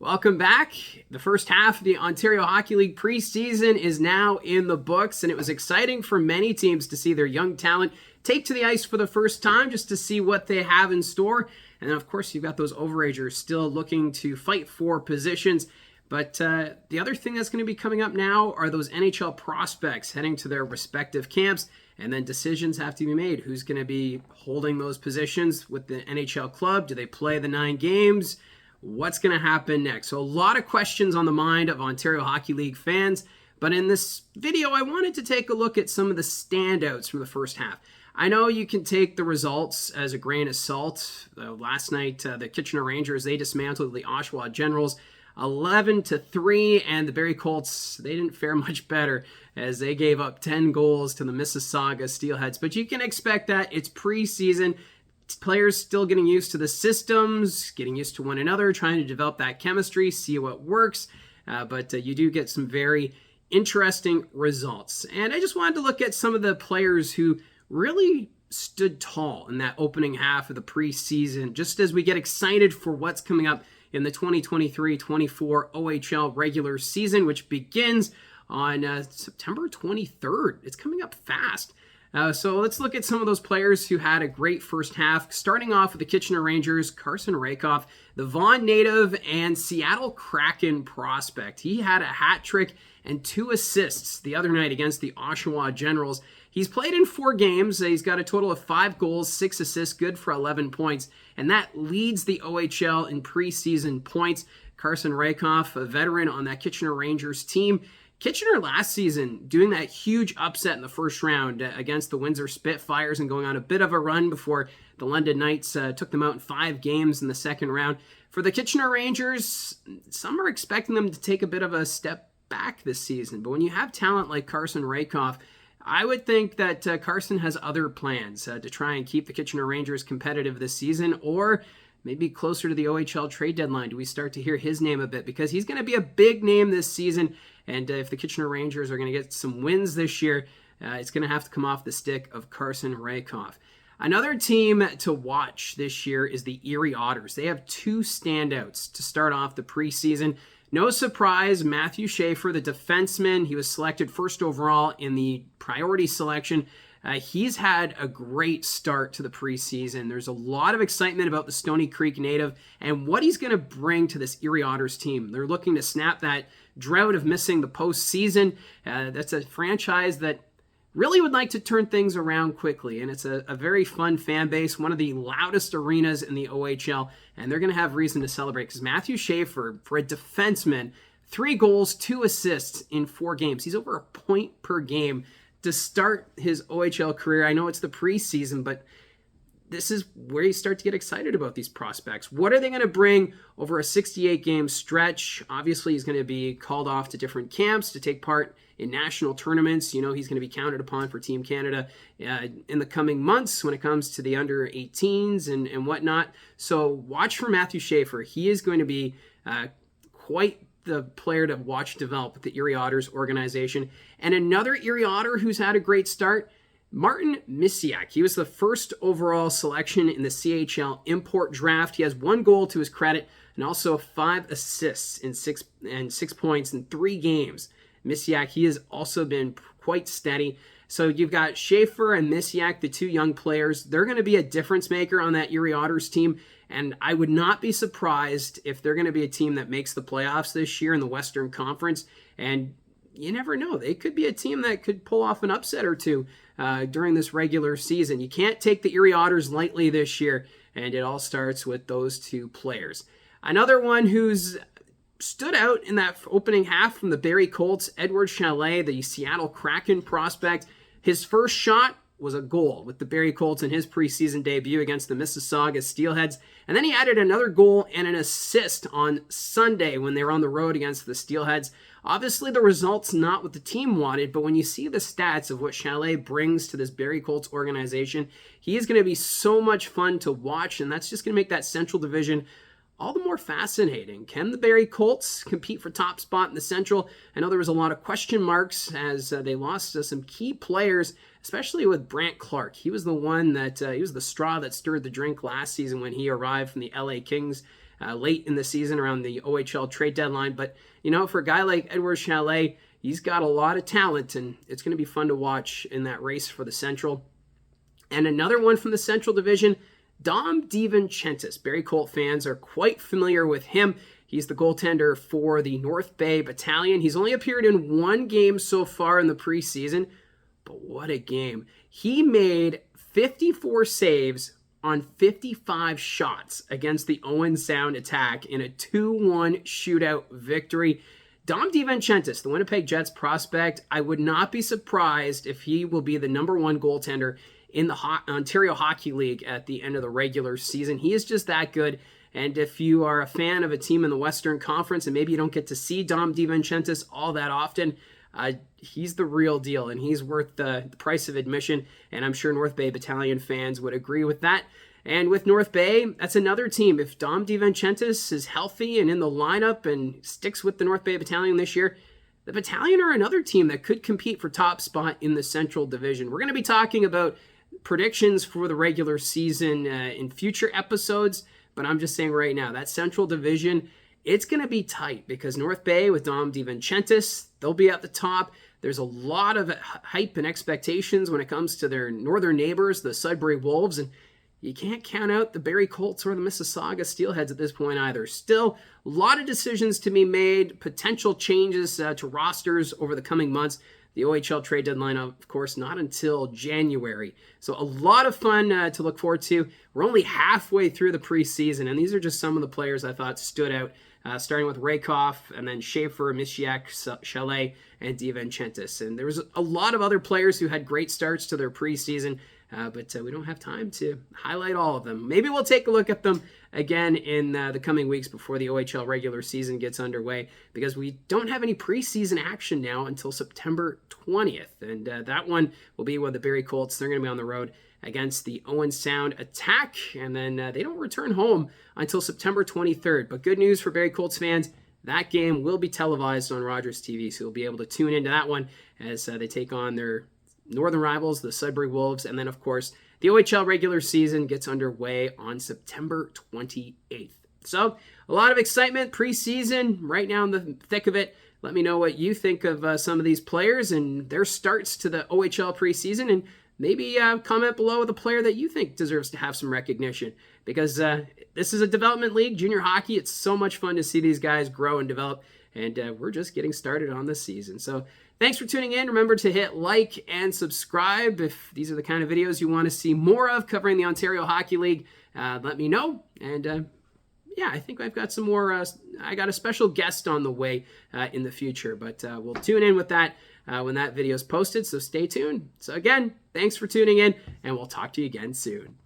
Welcome back. The first half of the Ontario Hockey League preseason is now in the books, and it was exciting for many teams to see their young talent take to the ice for the first time just to see what they have in store. And then, of course, you've got those overagers still looking to fight for positions. But the other thing that's going to be coming up now are those NHL prospects heading to their respective camps, and then decisions have to be made. Who's going to be holding those positions with the NHL club? Do they play the 9 games? What's going to happen next? So a lot of questions on the mind of Ontario Hockey League fans, but in this video, I wanted to take a look at some of the standouts from the first half. I know you can take the results as a grain of salt. Last night, the Kitchener Rangers, they dismantled the Oshawa Generals 11-3, and the Barrie Colts, they didn't fare much better as they gave up 10 goals to the Mississauga Steelheads. But you can expect that. It's preseason. Players still getting used to the systems, getting used to one another, trying to develop that chemistry, see what works. But you do get some very interesting results. And I just wanted to look at some of the players who really stood tall in that opening half of the preseason, just as we get excited for what's coming up in the 2023-24 OHL regular season, which begins on September 23rd. It's coming up fast. So let's look at some of those players who had a great first half, starting off with the Kitchener Rangers, Carson Rakoff, the Vaughan native and Seattle Kraken prospect. He had a hat trick and 2 assists the other night against the Oshawa Generals. He's played in 4 games. He's got a total of 5 goals, 6 assists, good for 11 points, and that leads the OHL in preseason points. Carson Rakoff, a veteran on that Kitchener Rangers team. Kitchener last season doing that huge upset in the first round against the Windsor Spitfires and going on a bit of a run before the London Knights took them out in 5 games in the second round. For the Kitchener Rangers, some are expecting them to take a bit of a step back this season. But when you have talent like Carson Rakoff, I would think that Carson has other plans to try and keep the Kitchener Rangers competitive this season, or maybe closer to the OHL trade deadline, do we start to hear his name a bit? Because he's going to be a big name this season, and if the Kitchener Rangers are going to get some wins this year, it's going to have to come off the stick of Carson Rakoff. Another team to watch this year is the Erie Otters. They have 2 standouts to start off the preseason. No surprise, Matthew Schaefer, the defenseman, he was selected first overall in the priority selection. He's had a great start to the preseason. There's a lot of excitement about the Stony Creek native and what he's going to bring to this Erie Otters team. They're looking to snap that drought of missing the postseason. That's a franchise that really would like to turn things around quickly, and it's a very fun fan base, one of the loudest arenas in the OHL, and they're going to have reason to celebrate because Matthew Schaefer, for a defenseman, 3 goals, 2 assists in 4 games. He's over a point per game to start his OHL career. I know it's the preseason, but this is where you start to get excited about these prospects. What are they going to bring over a 68-game stretch? Obviously, he's going to be called off to different camps to take part in national tournaments. You know, he's going to be counted upon for Team Canada in the coming months when it comes to the under 18s and whatnot. So watch for Matthew Schaefer. He is going to be quite the player to watch develop with the Erie Otters organization. And another Erie Otter who's had a great start, Martin Misiak. He was the first overall selection in the CHL import draft. He has 1 goal to his credit and also 5 assists in 6 points in 3 games. Misiak, he has also been quite steady. So you've got Schaefer and Misiak, the 2 young players. They're going to be a difference maker on that Erie Otters team. And I would not be surprised if they're going to be a team that makes the playoffs this year in the Western Conference. And you never know. They could be a team that could pull off an upset or 2 during this regular season. You can't take the Erie Otters lightly this year, and it all starts with those 2 players. Another one who's stood out in that opening half from the Barrie Colts, Edward Chalet, the Seattle Kraken prospect. His first shot was a goal with the Barrie Colts in his preseason debut against the Mississauga Steelheads. And then he added another goal and an assist on Sunday when they were on the road against the Steelheads. Obviously, the results not what the team wanted, but when you see the stats of what Chalet brings to this Barrie Colts organization, he is going to be so much fun to watch, and that's just going to make that Central Division all the more fascinating. Can the Barrie Colts compete for top spot in the Central? I know there was a lot of question marks as they lost some key players, especially with Brant Clark. He was the one that, he was the straw that stirred the drink last season when he arrived from the LA Kings late in the season around the OHL trade deadline. But, for a guy like Edouard Chalet, he's got a lot of talent, and it's going to be fun to watch in that race for the Central. And another one from the Central Division, Dom DiVincentis. Barrie Colt fans are quite familiar with him. He's the goaltender for the North Bay Battalion. He's only appeared in one game so far in the preseason, but what a game. He made 54 saves on 55 shots against the Owen Sound Attack in a 2-1 shootout victory. Dom DiVincentis, the Winnipeg Jets prospect, I would not be surprised if he will be the number one goaltender in the Ontario Hockey League at the end of the regular season. He is just that good. And if you are a fan of a team in the Western Conference and maybe you don't get to see Dom DiVincentis all that often, he's the real deal, and he's worth the price of admission, and I'm sure North Bay Battalion fans would agree with that. And with North Bay, that's another team. If Dom DiVincentis is healthy and in the lineup and sticks with the North Bay Battalion this year, the Battalion are another team that could compete for top spot in the Central Division. We're going to be talking about predictions for the regular season in future episodes, but I'm just saying right now, that Central Division, it's going to be tight because North Bay with Dom DiVincentis, they'll be at the top. There's a lot of hype and expectations when it comes to their northern neighbors, the Sudbury Wolves, and you can't count out the Barrie Colts or the Mississauga Steelheads at this point either. Still, a lot of decisions to be made, potential changes to rosters over the coming months. The OHL trade deadline, of course, not until January. So a lot of fun to look forward to. We're only halfway through the preseason, and these are just some of the players I thought stood out, starting with Rakoff, and then Schaefer, Mishiak, Chalet, and DiVincentis. And there was a lot of other players who had great starts to their preseason, but we don't have time to highlight all of them. Maybe we'll take a look at them again in the coming weeks before the OHL regular season gets underway, because we don't have any preseason action now until September 20th. And that one will be with the Barrie Colts. They're going to be on the road against the Owen Sound Attack, and then they don't return home until September 23rd. But good news for Barrie Colts fans, that game will be televised on Rogers TV, so you'll be able to tune into that one as they take on their northern rivals, the Sudbury Wolves, and then, of course, the OHL regular season gets underway on September 28th. So, a lot of excitement, preseason, right now in the thick of it. Let me know what you think of some of these players and their starts to the OHL preseason, and maybe comment below with a player that you think deserves to have some recognition, because this is a development league, junior hockey. It's so much fun to see these guys grow and develop, and we're just getting started on this season. So thanks for tuning in. Remember to hit like and subscribe if these are the kind of videos you want to see more of covering the Ontario Hockey League. Let me know, and yeah, I think I've got some more. I got a special guest on the way in the future, but we'll tune in with that when that video is posted, so stay tuned. So again, thanks for tuning in, and we'll talk to you again soon.